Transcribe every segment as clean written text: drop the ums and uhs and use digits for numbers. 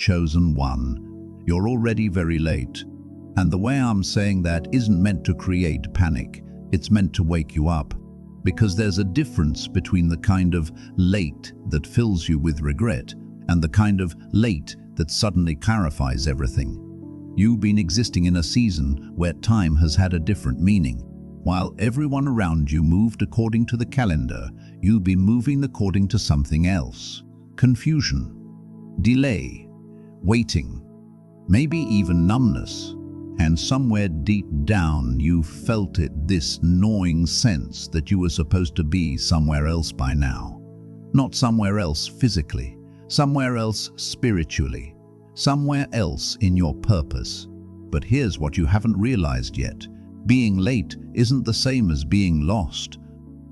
chosen one. You're already very late. And the way I'm saying that isn't meant to create panic. It's meant to wake you up. Because there's a difference between the kind of late that fills you with regret and the kind of late that suddenly clarifies everything. You've been existing in a season where time has had a different meaning. While everyone around you moved according to the calendar, you've been moving according to something else. Confusion, delay, waiting, maybe even numbness. And somewhere deep down you felt it, this gnawing sense that you were supposed to be somewhere else by now. Not somewhere else physically, somewhere else spiritually, somewhere else in your purpose. But here's what you haven't realized yet. Being late isn't the same as being lost.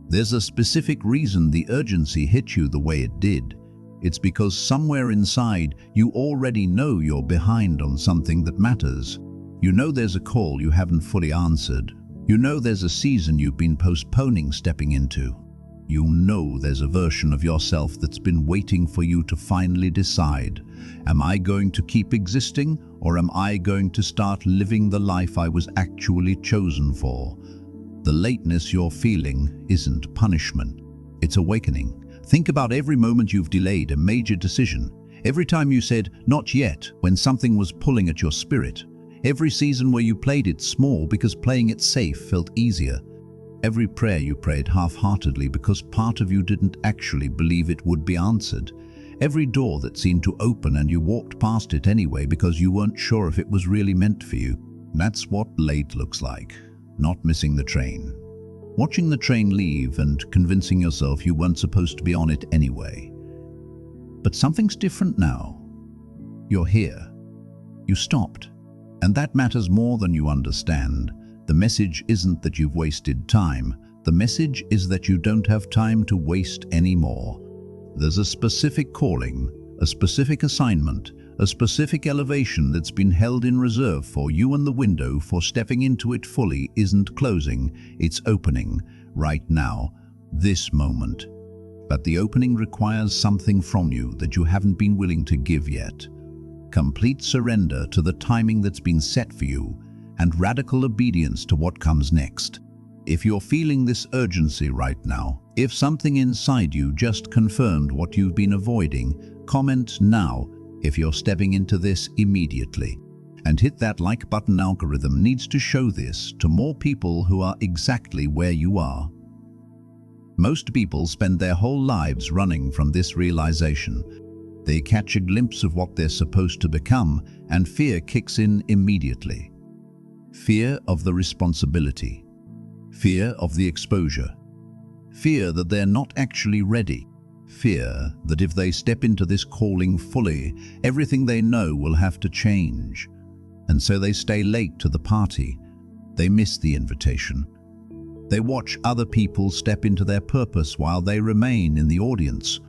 There's a specific reason the urgency hit you the way it did. It's because somewhere inside you already know you're behind on something that matters. You know there's a call you haven't fully answered. You know there's a season you've been postponing stepping into. You know there's a version of yourself that's been waiting for you to finally decide, am I going to keep existing, or am I going to start living the life I was actually chosen for? The lateness you're feeling isn't punishment, it's awakening. Think about every moment you've delayed a major decision. Every time you said, not yet, when something was pulling at your spirit. Every season where you played it small because playing it safe felt easier. Every prayer you prayed half-heartedly because part of you didn't actually believe it would be answered. Every door that seemed to open and you walked past it anyway because you weren't sure if it was really meant for you. That's what late looks like. Not missing the train. Watching the train leave and convincing yourself you weren't supposed to be on it anyway. But something's different now. You're here. You stopped. And that matters more than you understand. The message isn't that you've wasted time. The message is that you don't have time to waste anymore. There's a specific calling, a specific assignment, a specific elevation that's been held in reserve for you, and the window for stepping into it fully isn't closing, it's opening right now, this moment. But the opening requires something from you that you haven't been willing to give yet. Complete surrender to the timing that's been set for you, and radical obedience to what comes next. If you're feeling this urgency right now, if something inside you just confirmed what you've been avoiding, comment now if you're stepping into this immediately. And hit that like button. Algorithm needs to show this to more people who are exactly where you are. Most people spend their whole lives running from this realization. They catch a glimpse of what they're supposed to become, and fear kicks in immediately. Fear of the responsibility. Fear of the exposure. Fear that they're not actually ready. Fear that if they step into this calling fully, everything they know will have to change. And so they stay late to the party. They miss the invitation. They watch other people step into their purpose while they remain in the audience.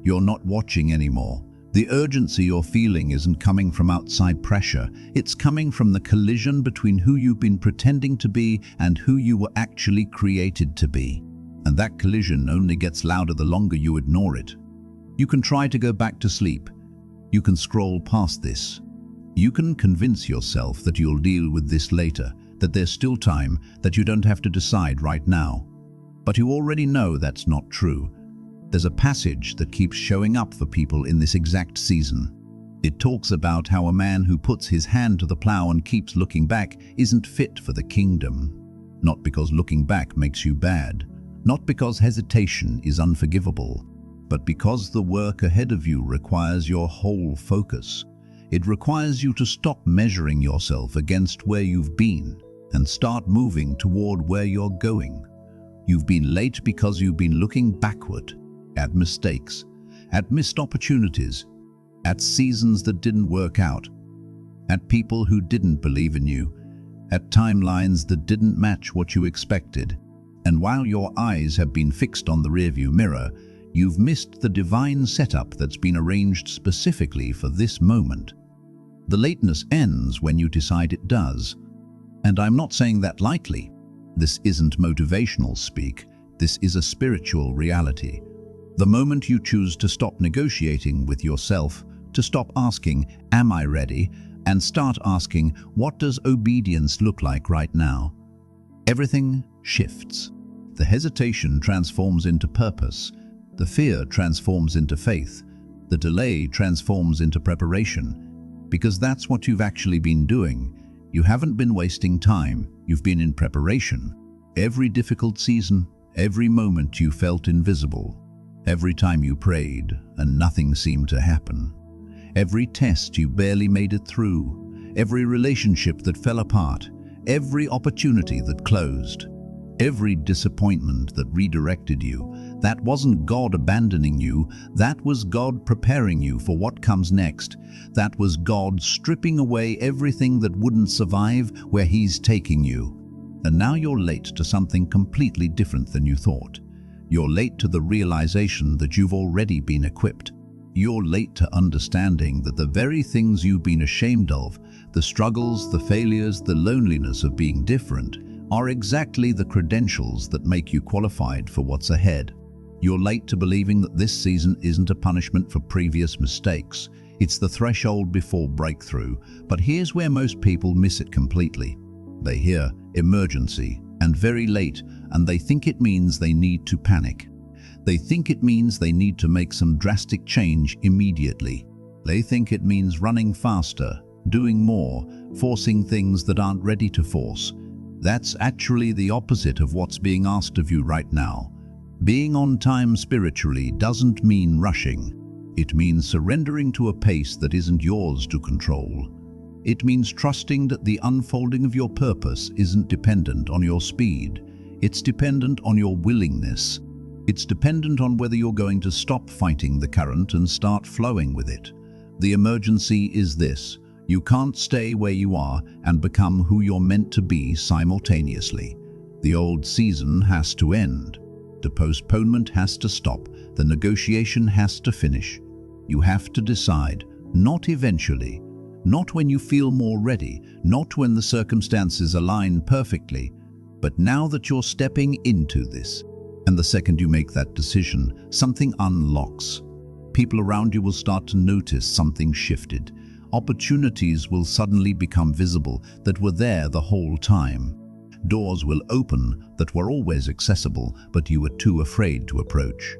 You're not watching anymore. The urgency you're feeling isn't coming from outside pressure. It's coming from the collision between who you've been pretending to be and who you were actually created to be. And that collision only gets louder the longer you ignore it. You can try to go back to sleep. You can scroll past this. You can convince yourself that you'll deal with this later, that there's still time, that you don't have to decide right now. But you already know that's not true. There's a passage that keeps showing up for people in this exact season. It talks about how a man who puts his hand to the plow and keeps looking back isn't fit for the kingdom. Not because looking back makes you bad, not because hesitation is unforgivable, but because the work ahead of you requires your whole focus. It requires you to stop measuring yourself against where you've been and start moving toward where you're going. You've been late because you've been looking backward. At mistakes, at missed opportunities, at seasons that didn't work out, at people who didn't believe in you, at timelines that didn't match what you expected. And while your eyes have been fixed on the rearview mirror, you've missed the divine setup that's been arranged specifically for this moment. The lateness ends when you decide it does. And I'm not saying that lightly. This isn't motivational speak. This is a spiritual reality. The moment you choose to stop negotiating with yourself, to stop asking, "Am I ready?" and start asking, "What does obedience look like right now?" Everything shifts. The hesitation transforms into purpose. The fear transforms into faith. The delay transforms into preparation. Because that's what you've actually been doing. You haven't been wasting time. You've been in preparation. Every difficult season, every moment you felt invisible, every time you prayed and nothing seemed to happen, every test you barely made it through, every relationship that fell apart, every opportunity that closed, every disappointment that redirected you, that wasn't God abandoning you, that was God preparing you for what comes next. That was God stripping away everything that wouldn't survive where He's taking you. And now you're late to something completely different than you thought. You're late to the realization that you've already been equipped. You're late to understanding that the very things you've been ashamed of, the struggles, the failures, the loneliness of being different, are exactly the credentials that make you qualified for what's ahead. You're late to believing that this season isn't a punishment for previous mistakes. It's the threshold before breakthrough. But here's where most people miss it completely. They hear emergency and very late, and they think it means they need to panic. They think it means they need to make some drastic change immediately. They think it means running faster, doing more, forcing things that aren't ready to force. That's actually the opposite of what's being asked of you right now. Being on time spiritually doesn't mean rushing. It means surrendering to a pace that isn't yours to control. It means trusting that the unfolding of your purpose isn't dependent on your speed. It's dependent on your willingness. It's dependent on whether you're going to stop fighting the current and start flowing with it. The emergency is this: you can't stay where you are and become who you're meant to be simultaneously. The old season has to end. The postponement has to stop. The negotiation has to finish. You have to decide, not eventually, not when you feel more ready, not when the circumstances align perfectly, but now that you're stepping into this. And the second you make that decision, something unlocks. People around you will start to notice something shifted. Opportunities will suddenly become visible that were there the whole time. Doors will open that were always accessible, but you were too afraid to approach.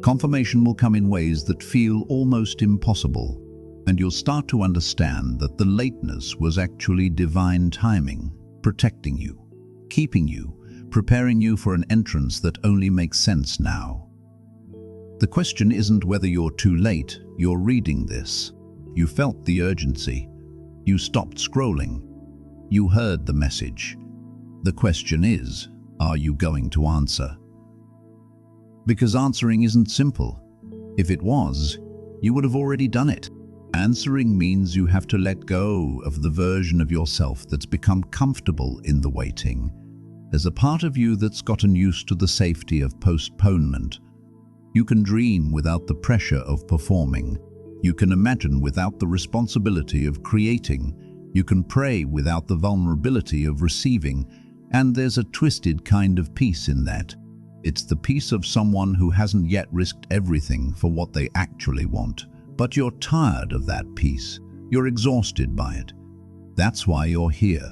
Confirmation will come in ways that feel almost impossible, and you'll start to understand that the lateness was actually divine timing, protecting you, keeping you, preparing you for an entrance that only makes sense now. The question isn't whether you're too late. You're reading this. You felt the urgency. You stopped scrolling. You heard the message. The question is, are you going to answer? Because answering isn't simple. If it was, you would have already done it. Answering means you have to let go of the version of yourself that's become comfortable in the waiting. There's a part of you that's gotten used to the safety of postponement. You can dream without the pressure of performing. You can imagine without the responsibility of creating. You can pray without the vulnerability of receiving. And there's a twisted kind of peace in that. It's the peace of someone who hasn't yet risked everything for what they actually want. But you're tired of that peace. You're exhausted by it. That's why you're here.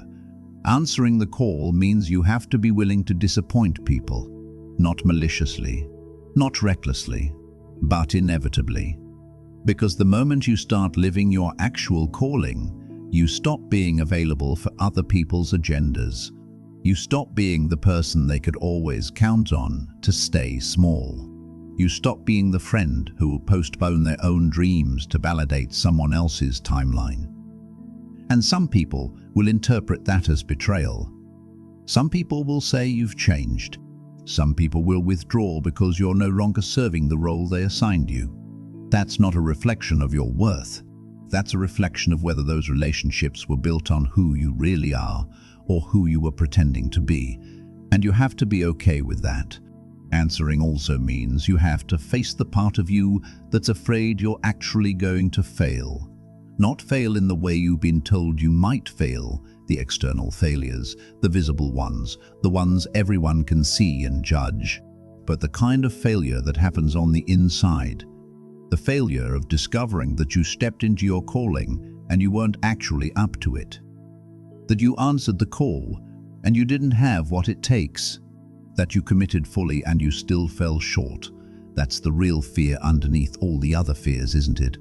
Answering the call means you have to be willing to disappoint people. Not maliciously, not recklessly, but inevitably. Because the moment you start living your actual calling, you stop being available for other people's agendas. You stop being the person they could always count on to stay small. You stop being the friend who will postpone their own dreams to validate someone else's timeline. And some people will interpret that as betrayal. Some people will say you've changed. Some people will withdraw because you're no longer serving the role they assigned you. That's not a reflection of your worth. That's a reflection of whether those relationships were built on who you really are or who you were pretending to be. And you have to be okay with that. Answering also means you have to face the part of you that's afraid you're actually going to fail. Not fail in the way you've been told you might fail, the external failures, the visible ones, the ones everyone can see and judge, but the kind of failure that happens on the inside. The failure of discovering that you stepped into your calling and you weren't actually up to it. That you answered the call and you didn't have what it takes. That you committed fully and you still fell short. That's the real fear underneath all the other fears, isn't it?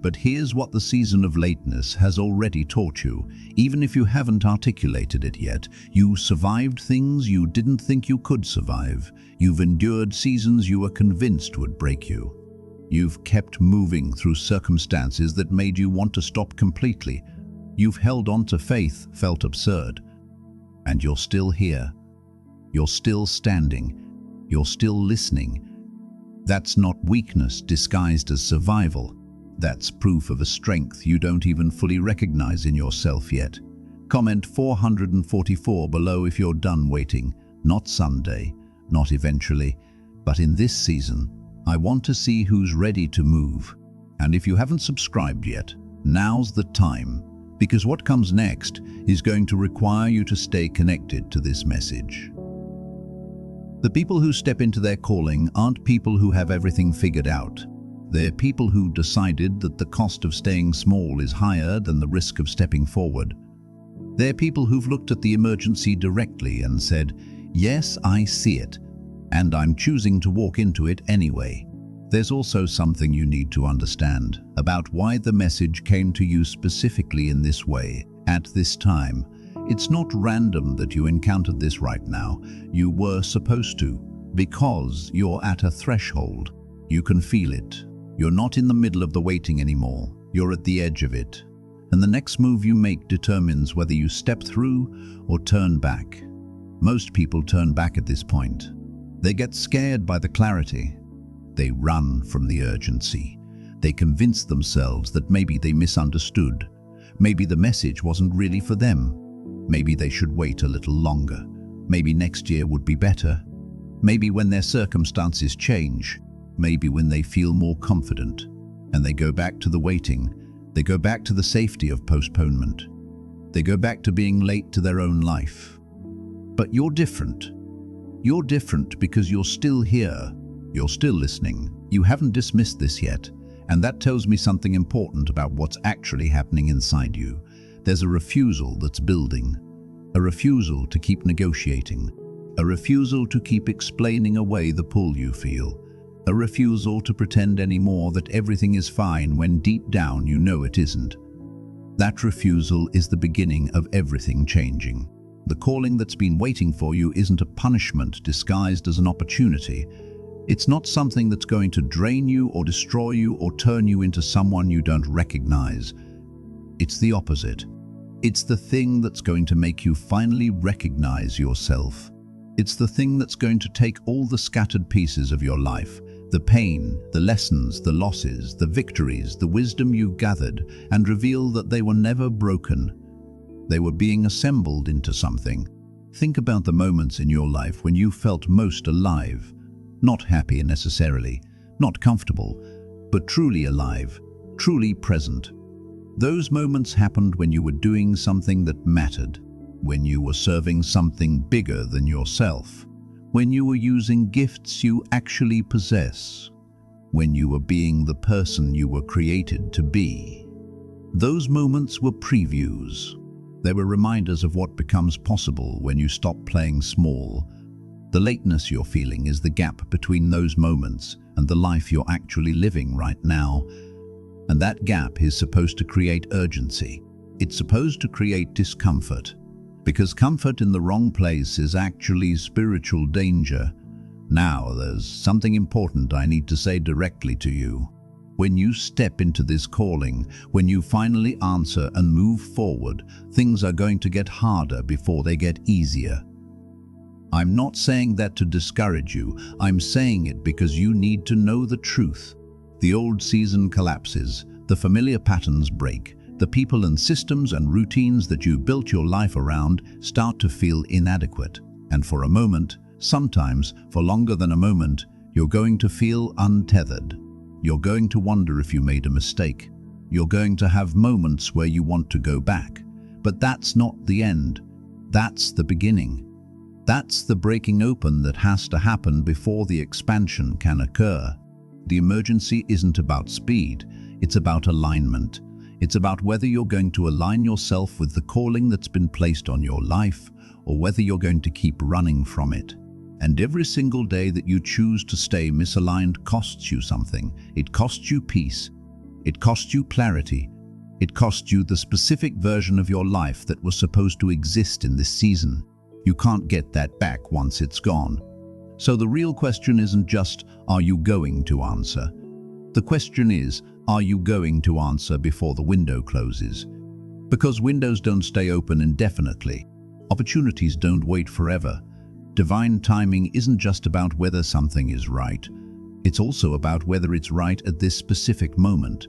But here's what the season of lateness has already taught you. Even if you haven't articulated it yet, you survived things you didn't think you could survive. You've endured seasons you were convinced would break you. You've kept moving through circumstances that made you want to stop completely. You've held on to faith felt absurd. And you're still here. You're still standing. You're still listening. That's not weakness disguised as survival. That's proof of a strength you don't even fully recognize in yourself yet. Comment 444 below if you're done waiting. Not someday, not eventually, but in this season. I want to see who's ready to move. And if you haven't subscribed yet, now's the time, because what comes next is going to require you to stay connected to this message. The people who step into their calling aren't people who have everything figured out. They're people who decided that the cost of staying small is higher than the risk of stepping forward. They're people who've looked at the emergency directly and said, "Yes, I see it, and I'm choosing to walk into it anyway." There's also something you need to understand about why the message came to you specifically in this way, at this time. It's not random that you encountered this right now. You were supposed to, because you're at a threshold. You can feel it. You're not in the middle of the waiting anymore. You're at the edge of it. And the next move you make determines whether you step through or turn back. Most people turn back at this point. They get scared by the clarity. They run from the urgency. They convince themselves that maybe they misunderstood. Maybe the message wasn't really for them. Maybe they should wait a little longer. Maybe next year would be better. Maybe when their circumstances change. Maybe when they feel more confident. And they go back to the waiting. They go back to the safety of postponement. They go back to being late to their own life. But you're different. You're different because you're still here. You're still listening. You haven't dismissed this yet. And that tells me something important about what's actually happening inside you. There's a refusal that's building. A refusal to keep negotiating. A refusal to keep explaining away the pull you feel. A refusal to pretend anymore that everything is fine when deep down you know it isn't. That refusal is the beginning of everything changing. The calling that's been waiting for you isn't a punishment disguised as an opportunity. It's not something that's going to drain you or destroy you or turn you into someone you don't recognize. It's the opposite. It's the thing that's going to make you finally recognize yourself. It's the thing that's going to take all the scattered pieces of your life, the pain, the lessons, the losses, the victories, the wisdom you gathered, and reveal that they were never broken. They were being assembled into something. Think about the moments in your life when you felt most alive. Not happy necessarily, not comfortable, but truly alive, truly present. Those moments happened when you were doing something that mattered, when you were serving something bigger than yourself, when you were using gifts you actually possess, when you were being the person you were created to be. Those moments were previews. They were reminders of what becomes possible when you stop playing small. The lateness you're feeling is the gap between those moments and the life you're actually living right now. And that gap is supposed to create urgency. It's supposed to create discomfort. Because comfort in the wrong place is actually spiritual danger. Now, there's something important I need to say directly to you. When you step into this calling, when you finally answer and move forward, things are going to get harder before they get easier. I'm not saying that to discourage you. I'm saying it because you need to know the truth. The old season collapses, the familiar patterns break, the people and systems and routines that you built your life around start to feel inadequate. And for a moment, sometimes for longer than a moment, you're going to feel untethered. You're going to wonder if you made a mistake. You're going to have moments where you want to go back. But that's not the end. That's the beginning. That's the breaking open that has to happen before the expansion can occur. The emergency isn't about speed, it's about alignment. It's about whether you're going to align yourself with the calling that's been placed on your life, or whether you're going to keep running from it. And every single day that you choose to stay misaligned costs you something. It costs you peace. It costs you clarity. It costs you the specific version of your life that was supposed to exist in this season. You can't get that back once it's gone. So the real question isn't just, are you going to answer? The question is, are you going to answer before the window closes? Because windows don't stay open indefinitely. Opportunities don't wait forever. Divine timing isn't just about whether something is right. It's also about whether it's right at this specific moment.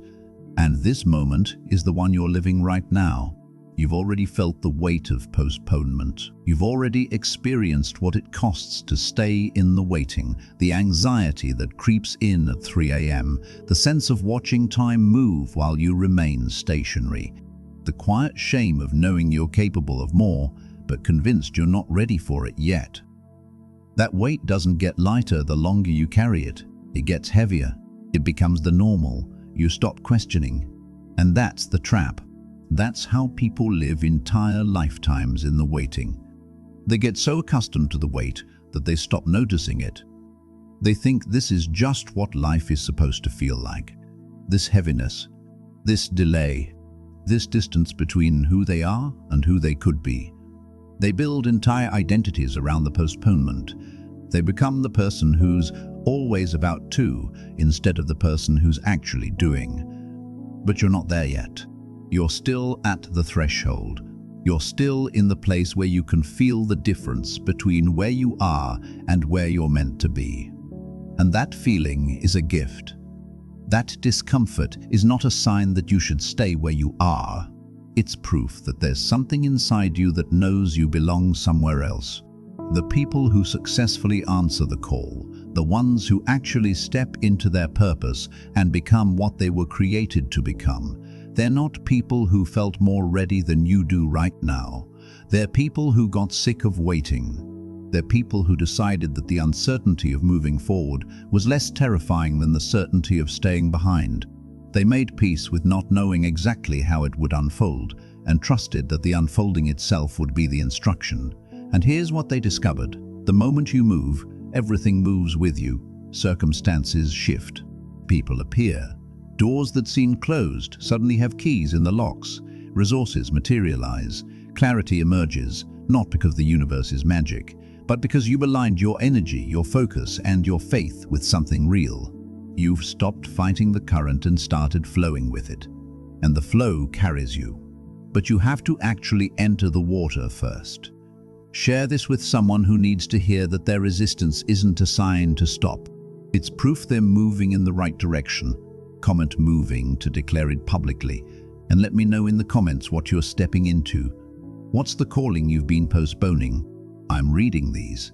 And this moment is the one you're living right now. You've already felt the weight of postponement. You've already experienced what it costs to stay in the waiting, the anxiety that creeps in at 3 a.m., the sense of watching time move while you remain stationary, the quiet shame of knowing you're capable of more, but convinced you're not ready for it yet. That weight doesn't get lighter the longer you carry it. It gets heavier. It becomes the normal. You stop questioning. And that's the trap. That's how people live entire lifetimes in the waiting. They get so accustomed to the wait that they stop noticing it. They think this is just what life is supposed to feel like. This heaviness, this delay, this distance between who they are and who they could be. They build entire identities around the postponement. They become the person who's always about to instead of the person who's actually doing. But you're not there yet. You're still at the threshold. You're still in the place where you can feel the difference between where you are and where you're meant to be. And that feeling is a gift. That discomfort is not a sign that you should stay where you are. It's proof that there's something inside you that knows you belong somewhere else. The people who successfully answer the call, the ones who actually step into their purpose and become what they were created to become, they're not people who felt more ready than you do right now. They're people who got sick of waiting. They're people who decided that the uncertainty of moving forward was less terrifying than the certainty of staying behind. They made peace with not knowing exactly how it would unfold and trusted that the unfolding itself would be the instruction. And here's what they discovered. The moment you move, everything moves with you. Circumstances shift. People appear. Doors that seem closed suddenly have keys in the locks. Resources materialize. Clarity emerges, not because the universe is magic, but because you've aligned your energy, your focus, and your faith with something real. You've stopped fighting the current and started flowing with it. And the flow carries you. But you have to actually enter the water first. Share this with someone who needs to hear that their resistance isn't a sign to stop. It's proof they're moving in the right direction. Comment moving to declare it publicly, and let me know in the comments what you're stepping into. What's the calling you've been postponing? I'm reading these.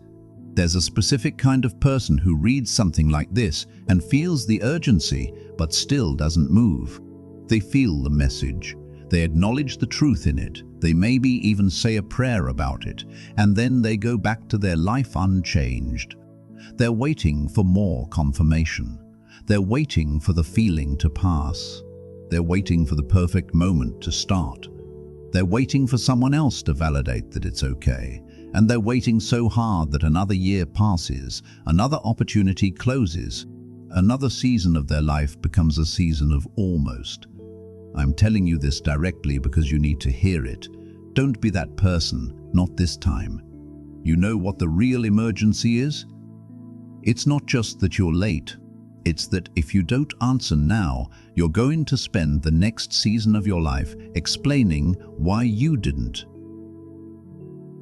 There's a specific kind of person who reads something like this and feels the urgency, but still doesn't move. They feel the message. They acknowledge the truth in it. They maybe even say a prayer about it, and then they go back to their life unchanged. They're waiting for more confirmation. They're waiting for the feeling to pass. They're waiting for the perfect moment to start. They're waiting for someone else to validate that it's okay. And they're waiting so hard that another year passes, another opportunity closes, another season of their life becomes a season of almost. I'm telling you this directly because you need to hear it. Don't be that person, not this time. You know what the real emergency is? It's not just that you're late. It's that if you don't answer now, you're going to spend the next season of your life explaining why you didn't.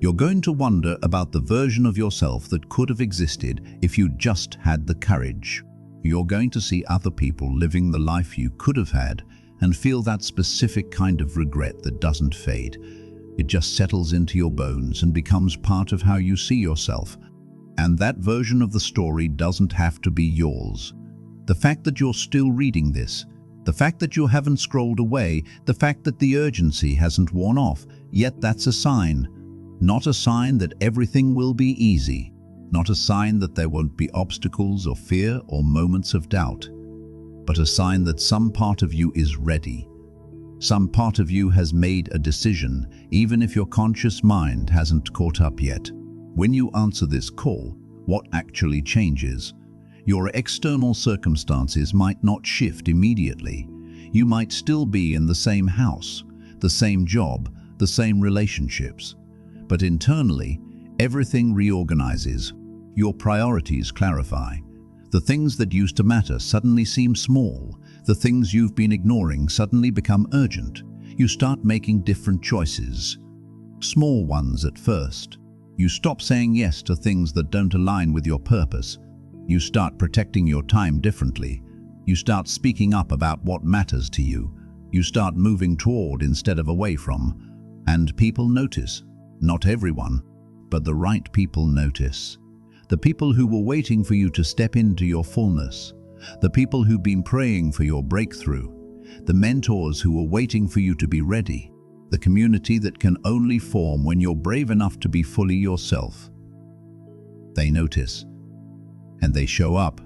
You're going to wonder about the version of yourself that could have existed if you just had the courage. You're going to see other people living the life you could have had and feel that specific kind of regret that doesn't fade. It just settles into your bones and becomes part of how you see yourself. And that version of the story doesn't have to be yours. The fact that you're still reading this, the fact that you haven't scrolled away, the fact that the urgency hasn't worn off, yet that's a sign. Not a sign that everything will be easy. Not a sign that there won't be obstacles or fear or moments of doubt, but a sign that some part of you is ready. Some part of you has made a decision, even if your conscious mind hasn't caught up yet. When you answer this call, what actually changes? Your external circumstances might not shift immediately. You might still be in the same house, the same job, the same relationships. But internally, everything reorganizes. Your priorities clarify. The things that used to matter suddenly seem small. The things you've been ignoring suddenly become urgent. You start making different choices. Small ones at first. You stop saying yes to things that don't align with your purpose. You start protecting your time differently. You start speaking up about what matters to you. You start moving toward instead of away from. And people notice. Not everyone, but the right people notice. The people who were waiting for you to step into your fullness. The people who've been praying for your breakthrough. The mentors who were waiting for you to be ready. The community that can only form when you're brave enough to be fully yourself. They notice. And they show up.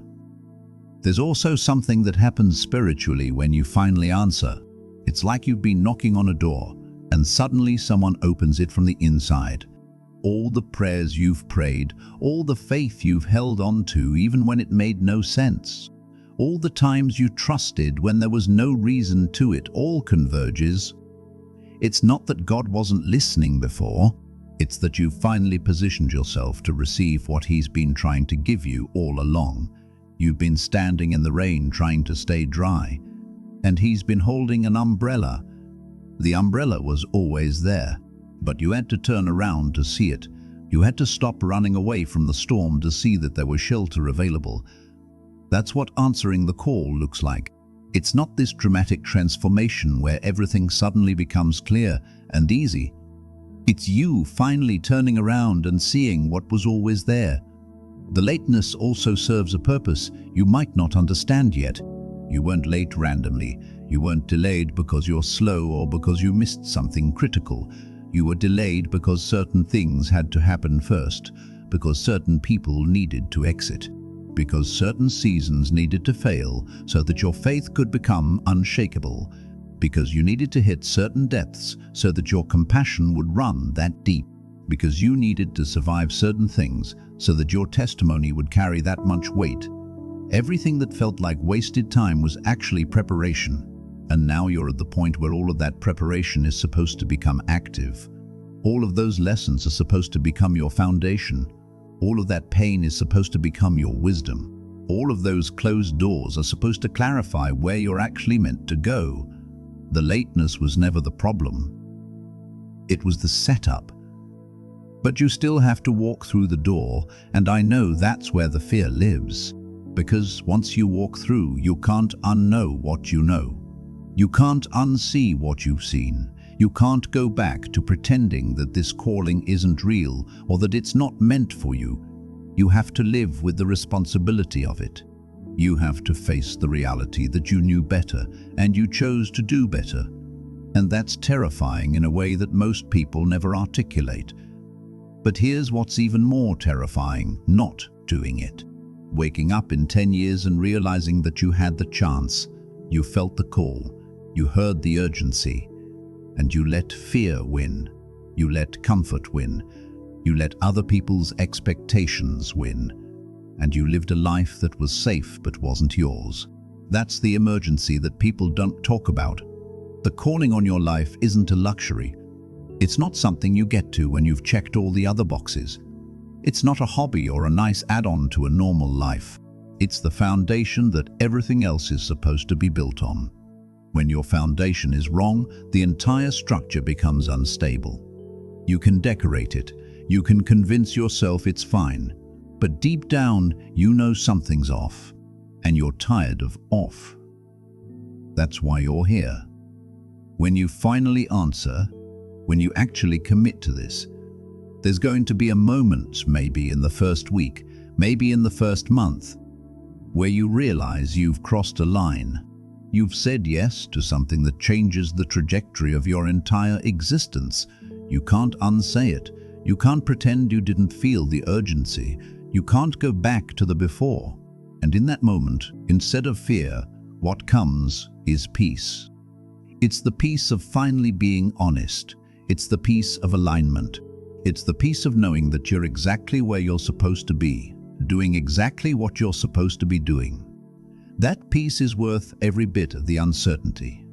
There's also something that happens spiritually when you finally answer. It's like you've been knocking on a door, and suddenly someone opens it from the inside. All the prayers you've prayed, all the faith you've held on to even when it made no sense, all the times you trusted when there was no reason to it, all converges. It's not that God wasn't listening before, it's that you've finally positioned yourself to receive what He's been trying to give you all along. You've been standing in the rain trying to stay dry, and He's been holding an umbrella. The umbrella was always there, but you had to turn around to see it. You had to stop running away from the storm to see that there was shelter available. That's what answering the call looks like. It's not this dramatic transformation where everything suddenly becomes clear and easy. It's you finally turning around and seeing what was always there. The lateness also serves a purpose you might not understand yet. You weren't late randomly. You weren't delayed because you're slow or because you missed something critical. You were delayed because certain things had to happen first, because certain people needed to exit, because certain seasons needed to fail so that your faith could become unshakable, because you needed to hit certain depths so that your compassion would run that deep, because you needed to survive certain things so that your testimony would carry that much weight. Everything that felt like wasted time was actually preparation. And now you're at the point where all of that preparation is supposed to become active. All of those lessons are supposed to become your foundation. All of that pain is supposed to become your wisdom. All of those closed doors are supposed to clarify where you're actually meant to go. The lateness was never the problem. It was the setup. But you still have to walk through the door, and I know that's where the fear lives. Because once you walk through, you can't unknow what you know. You can't unsee what you've seen. You can't go back to pretending that this calling isn't real or that it's not meant for you. You have to live with the responsibility of it. You have to face the reality that you knew better and you chose to do better. And that's terrifying in a way that most people never articulate. But here's what's even more terrifying: not doing it. Waking up in 10 years and realizing that you had the chance. You felt the call. You heard the urgency, and you let fear win. You let comfort win. You let other people's expectations win. And you lived a life that was safe but wasn't yours. That's the emergency that people don't talk about. The calling on your life isn't a luxury. It's not something you get to when you've checked all the other boxes. It's not a hobby or a nice add-on to a normal life. It's the foundation that everything else is supposed to be built on. When your foundation is wrong, the entire structure becomes unstable. You can decorate it. You can convince yourself it's fine. But deep down, you know something's off. And you're tired of off. That's why you're here. When you finally answer, when you actually commit to this, there's going to be a moment, maybe in the first week, maybe in the first month, where you realize you've crossed a line. You've said yes to something that changes the trajectory of your entire existence. You can't unsay it. You can't pretend you didn't feel the urgency. You can't go back to the before. And in that moment, instead of fear, what comes is peace. It's the peace of finally being honest. It's the peace of alignment. It's the peace of knowing that you're exactly where you're supposed to be, doing exactly what you're supposed to be doing. That peace is worth every bit of the uncertainty.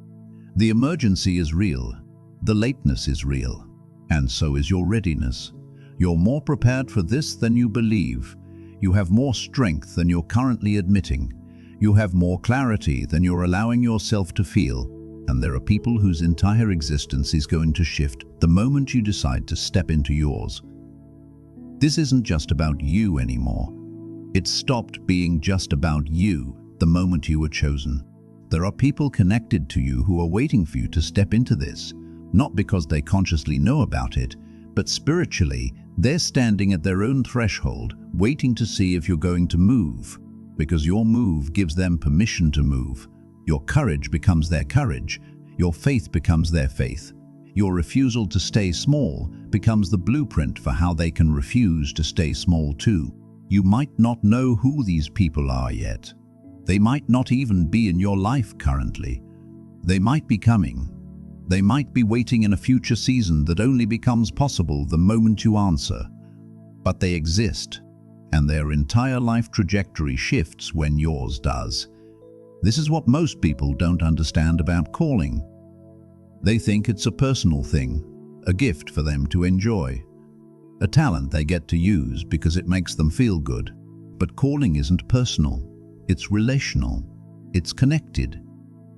The emergency is real. The lateness is real. And so is your readiness. You're more prepared for this than you believe. You have more strength than you're currently admitting. You have more clarity than you're allowing yourself to feel. And there are people whose entire existence is going to shift the moment you decide to step into yours. This isn't just about you anymore. It stopped being just about you the moment you were chosen. There are people connected to you who are waiting for you to step into this, not because they consciously know about it, but spiritually, they're standing at their own threshold, waiting to see if you're going to move, because your move gives them permission to move. Your courage becomes their courage. Your faith becomes their faith. Your refusal to stay small becomes the blueprint for how they can refuse to stay small too. You might not know who these people are yet. They might not even be in your life currently. They might be coming. They might be waiting in a future season that only becomes possible the moment you answer. But they exist, and their entire life trajectory shifts when yours does. This is what most people don't understand about calling. They think it's a personal thing, a gift for them to enjoy, a talent they get to use because it makes them feel good. But calling isn't personal. It's relational. It's connected.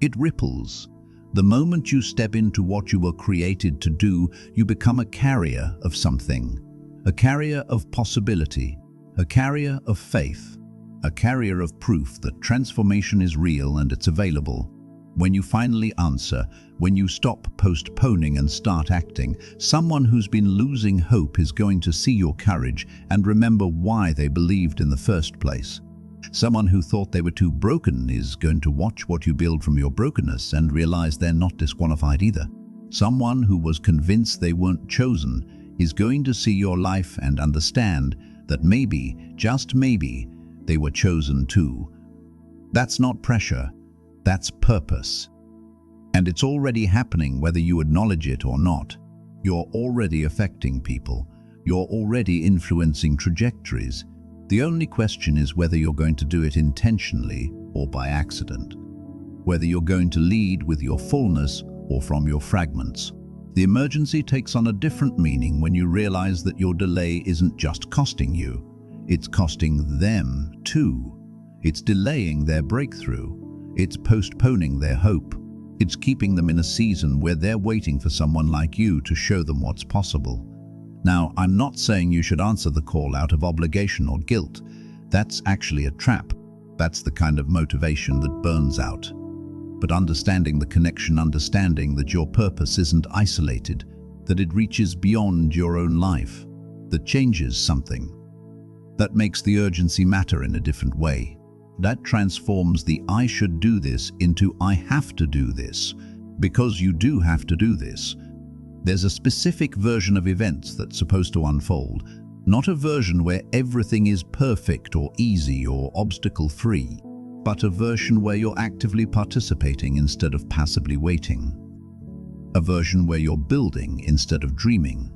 It ripples. The moment you step into what you were created to do, you become a carrier of something, a carrier of possibility, a carrier of faith, a carrier of proof that transformation is real and it's available. When you finally answer, when you stop postponing and start acting, someone who's been losing hope is going to see your courage and remember why they believed in the first place. Someone who thought they were too broken is going to watch what you build from your brokenness and realize they're not disqualified either. Someone who was convinced they weren't chosen is going to see your life and understand that maybe, just maybe, they were chosen too. That's not pressure, that's purpose. And it's already happening whether you acknowledge it or not. You're already affecting people. You're already influencing trajectories. The only question is whether you're going to do it intentionally or by accident, whether you're going to lead with your fullness or from your fragments. The emergency takes on a different meaning when you realize that your delay isn't just costing you, it's costing them too. It's delaying their breakthrough. It's postponing their hope. It's keeping them in a season where they're waiting for someone like you to show them what's possible. Now, I'm not saying you should answer the call out of obligation or guilt. That's actually a trap. That's the kind of motivation that burns out. But understanding the connection, understanding that your purpose isn't isolated, that it reaches beyond your own life, that changes something, that makes the urgency matter in a different way. That transforms the I should do this into I have to do this, because you do have to do this. There's a specific version of events that's supposed to unfold, not a version where everything is perfect or easy or obstacle-free, but a version where you're actively participating instead of passively waiting. A version where you're building instead of dreaming.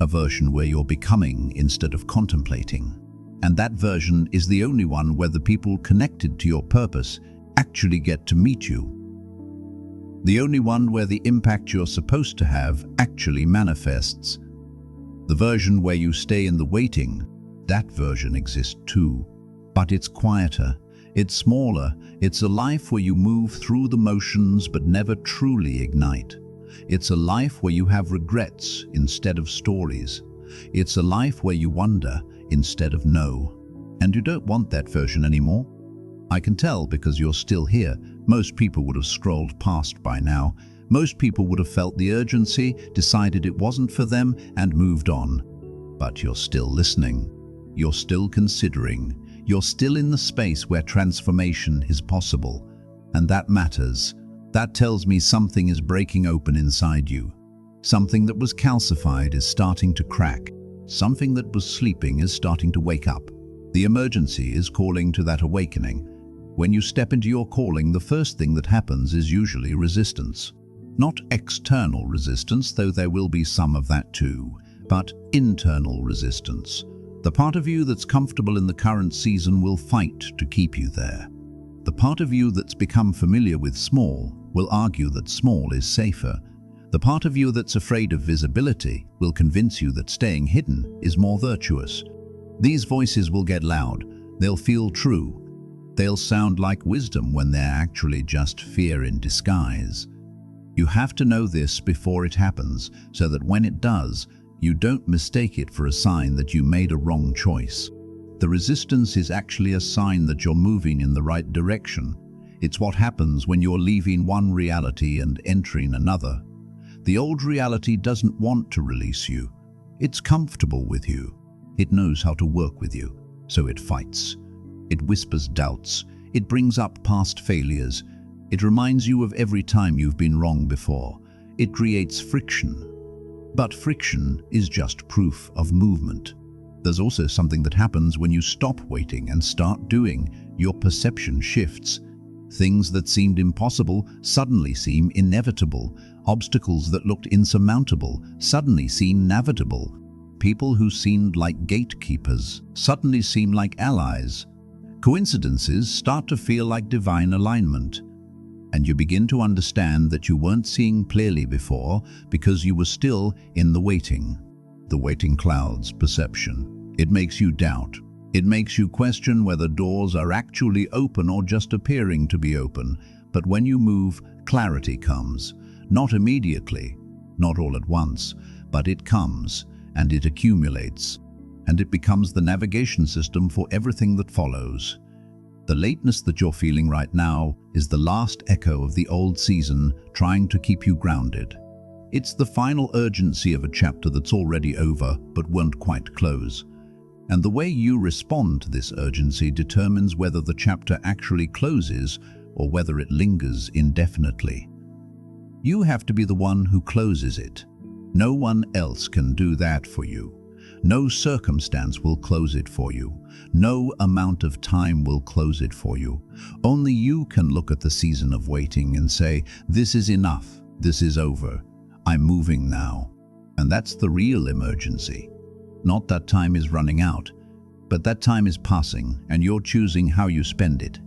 A version where you're becoming instead of contemplating. And that version is the only one where the people connected to your purpose actually get to meet you. The only one where the impact you're supposed to have actually manifests. The version where you stay in the waiting, that version exists too. But it's quieter, it's smaller, it's a life where you move through the motions but never truly ignite. It's a life where you have regrets instead of stories. It's a life where you wonder instead of know. And you don't want that version anymore. I can tell because you're still here. Most people would have scrolled past by now. Most people would have felt the urgency, decided it wasn't for them, and moved on. But you're still listening. You're still considering. You're still in the space where transformation is possible. And that matters. That tells me something is breaking open inside you. Something that was calcified is starting to crack. Something that was sleeping is starting to wake up. The emergency is calling to that awakening. When you step into your calling, the first thing that happens is usually resistance. Not external resistance, though there will be some of that too, but internal resistance. The part of you that's comfortable in the current season will fight to keep you there. The part of you that's become familiar with small will argue that small is safer. The part of you that's afraid of visibility will convince you that staying hidden is more virtuous. These voices will get loud. They'll feel true. They'll sound like wisdom when they're actually just fear in disguise. You have to know this before it happens, so that when it does, you don't mistake it for a sign that you made a wrong choice. The resistance is actually a sign that you're moving in the right direction. It's what happens when you're leaving one reality and entering another. The old reality doesn't want to release you. It's comfortable with you. It knows how to work with you, so it fights. It whispers doubts. It brings up past failures. It reminds you of every time you've been wrong before. It creates friction. But friction is just proof of movement. There's also something that happens when you stop waiting and start doing. Your perception shifts. Things that seemed impossible suddenly seem inevitable. Obstacles that looked insurmountable suddenly seem navigable. People who seemed like gatekeepers suddenly seem like allies. Coincidences start to feel like divine alignment. And you begin to understand that you weren't seeing clearly before because you were still in the waiting. The waiting clouds perception. It makes you doubt. It makes you question whether doors are actually open or just appearing to be open. But when you move, clarity comes. Not immediately, not all at once, but it comes and it accumulates. And it becomes the navigation system for everything that follows. The lateness that you're feeling right now is the last echo of the old season trying to keep you grounded. It's the final urgency of a chapter that's already over but won't quite close. And the way you respond to this urgency determines whether the chapter actually closes or whether it lingers indefinitely. You have to be the one who closes it. No one else can do that for you. No circumstance will close it for you. No amount of time will close it for you. Only you can look at the season of waiting and say, this is enough, this is over, I'm moving now. And that's the real emergency. Not that time is running out, but that time is passing and you're choosing how you spend it.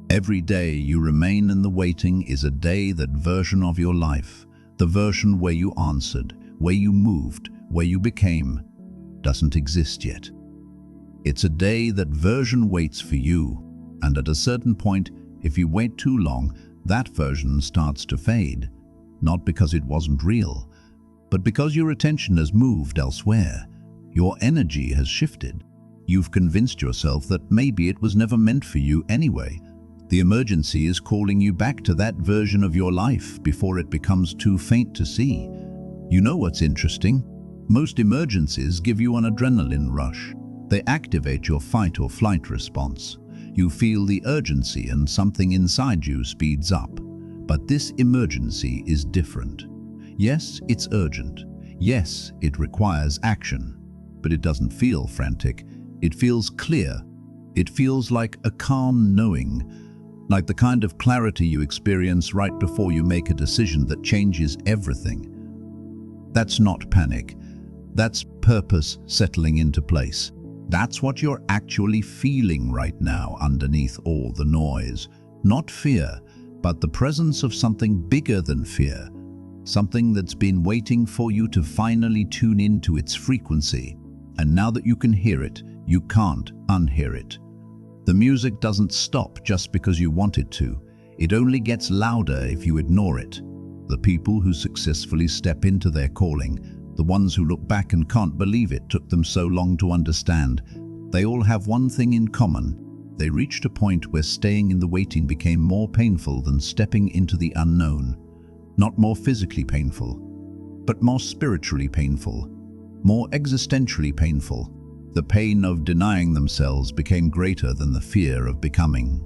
Every day you remain in the waiting is a day that version of your life, the version where you answered, where you moved, where you became, doesn't exist yet. It's a day that version waits for you, and at a certain point, if you wait too long, that version starts to fade, not because it wasn't real, but because your attention has moved elsewhere. Your energy has shifted. You've convinced yourself that maybe it was never meant for you anyway. The emergency is calling you back to that version of your life before it becomes too faint to see. You know what's interesting? Most emergencies give you an adrenaline rush. They activate your fight or flight response. You feel the urgency and something inside you speeds up. But this emergency is different. Yes, it's urgent. Yes, it requires action. But it doesn't feel frantic. It feels clear. It feels like a calm knowing, like the kind of clarity you experience right before you make a decision that changes everything. That's not panic. That's purpose settling into place. That's what you're actually feeling right now underneath all the noise. Not fear, but the presence of something bigger than fear. Something that's been waiting for you to finally tune into its frequency. And now that you can hear it, you can't unhear it. The music doesn't stop just because you want it to. It only gets louder if you ignore it. The people who successfully step into their calling, the ones who look back and can't believe it took them so long to understand, they all have one thing in common. They reached a point where staying in the waiting became more painful than stepping into the unknown. Not more physically painful, but more spiritually painful, more existentially painful. The pain of denying themselves became greater than the fear of becoming.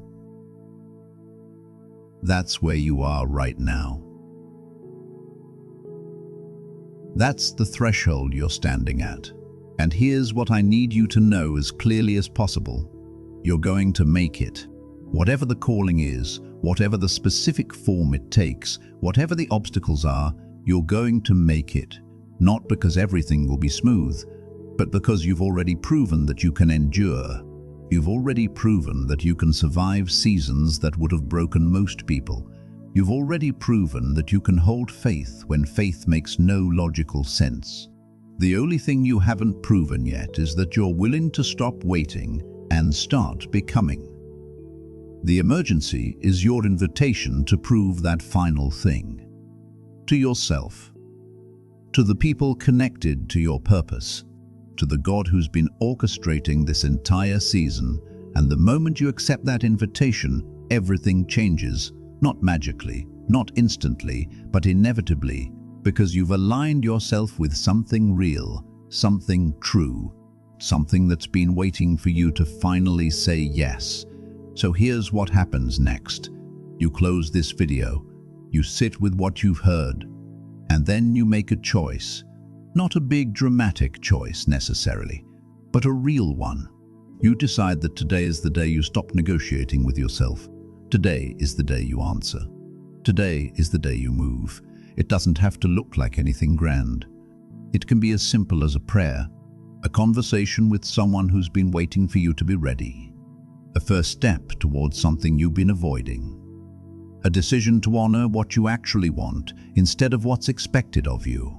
That's where you are right now. That's the threshold you're standing at. And here's what I need you to know as clearly as possible. You're going to make it. Whatever the calling is, whatever the specific form it takes, whatever the obstacles are, you're going to make it. Not because everything will be smooth, but because you've already proven that you can endure. You've already proven that you can survive seasons that would have broken most people. You've already proven that you can hold faith when faith makes no logical sense. The only thing you haven't proven yet is that you're willing to stop waiting and start becoming. The emergency is your invitation to prove that final thing. To yourself, to the people connected to your purpose, to the God who's been orchestrating this entire season, and the moment you accept that invitation, everything changes, not magically, not instantly, but inevitably, because you've aligned yourself with something real, something true, something that's been waiting for you to finally say yes. So here's what happens next. You close this video, you sit with what you've heard, and then you make a choice. Not a big dramatic choice necessarily, but a real one. You decide that today is the day you stop negotiating with yourself. Today is the day you answer. Today is the day you move. It doesn't have to look like anything grand. It can be as simple as a prayer, a conversation with someone who's been waiting for you to be ready, a first step towards something you've been avoiding, a decision to honor what you actually want instead of what's expected of you.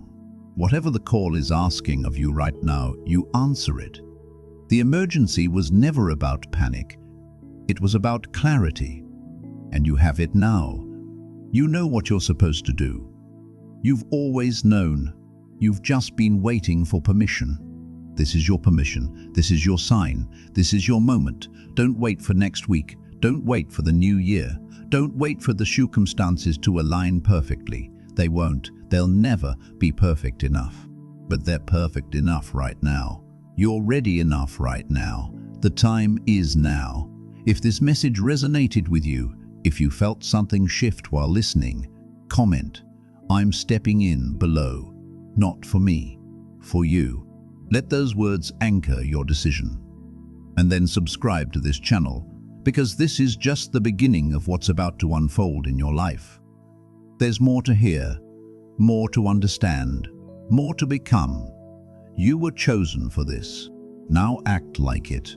Whatever the call is asking of you right now, you answer it. The emergency was never about panic. It was about clarity. And you have it now. You know what you're supposed to do. You've always known. You've just been waiting for permission. This is your permission. This is your sign. This is your moment. Don't wait for next week. Don't wait for the new year. Don't wait for the circumstances to align perfectly. They won't. They'll never be perfect enough. But they're perfect enough right now. You're ready enough right now. The time is now. If this message resonated with you, if you felt something shift while listening, comment, "I'm stepping in" below. Not for me, for you. Let those words anchor your decision. And then subscribe to this channel, because this is just the beginning of what's about to unfold in your life. There's more to hear, more to understand, more to become. You were chosen for this. Now act like it.